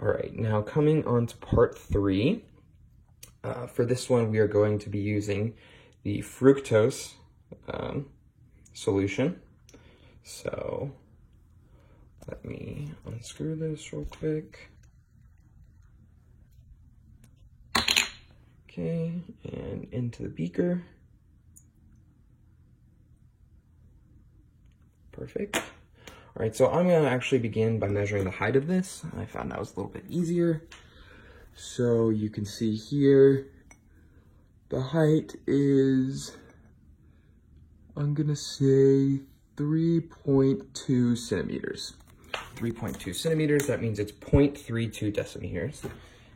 All right, now coming on to part 3. For this one, we are going to be using the fructose solution. So let me unscrew this real quick. Okay, and into the beaker. Perfect. All right, so I'm gonna actually begin by measuring the height of this. I found that was a little bit easier. So you can see here, the height is, I'm gonna say 3.2 centimeters. 3.2 centimeters, that means it's 0.32 decimeters.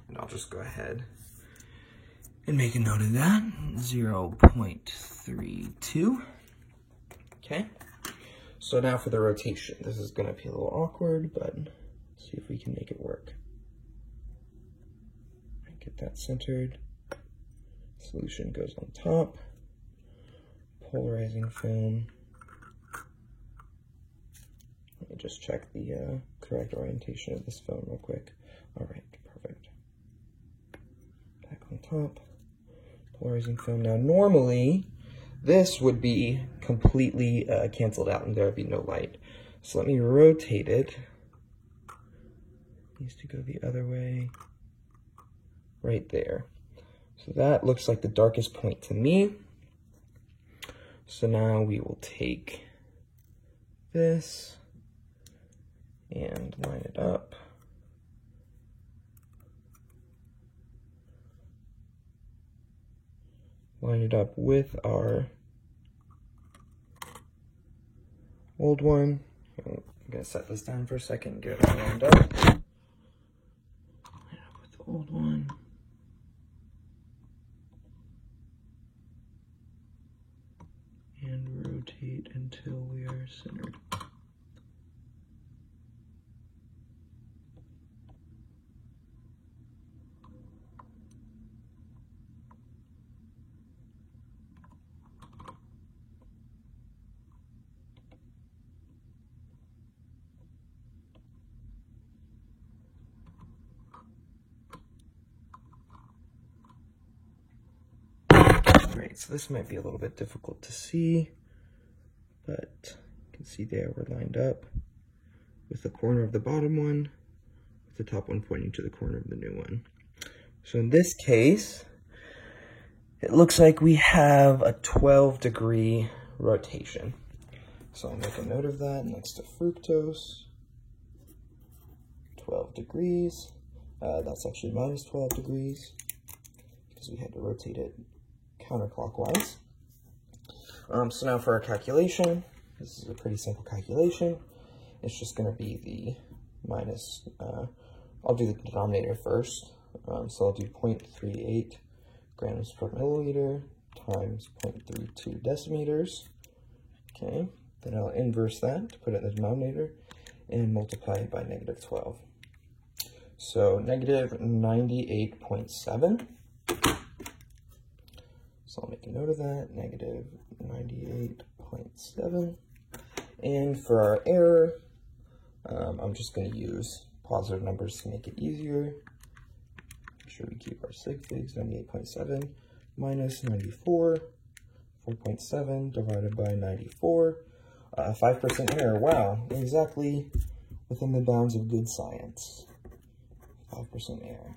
And I'll just go ahead and make a note of that, 0.32. Okay, so now for the rotation. This is gonna be a little awkward, but let's see if we can make it work. Get that centered. Solution goes on top. Polarizing film. Let me just check the correct orientation of this film real quick. All right, perfect. Back on top. Polarizing film. Now, normally, this would be completely canceled out and there would be no light. So let me rotate it. It needs to go the other way. Right there. So that looks like the darkest point to me. So now we will take this and line it up. Line it up with our old one. I'm gonna set this down for a second, get it lined up. Line it up with the old one. And rotate until we are centered. Great, so this might be a little bit difficult to see, but you can see there we're lined up with the corner of the bottom one, with the top one pointing to the corner of the new one. So in this case, it looks like we have a 12-degree rotation. So I'll make a note of that next to fructose. 12 degrees. That's actually minus 12 degrees because we had to rotate it counterclockwise. So now for our calculation, this is a pretty simple calculation. It's just going to be the minus, I'll do the denominator first. So I'll do 0.38 grams per milliliter times 0.32 decimeters. Okay, then I'll inverse that to put it in the denominator and multiply it by negative 12. So negative 98.7. So I'll make a note of that, negative 98.7. And for our error, I'm just going to use positive numbers to make it easier. Make sure we keep our sig figs, 98.7 minus 94, 4.7 divided by 94. 5% error, wow, exactly within the bounds of good science. 5% error.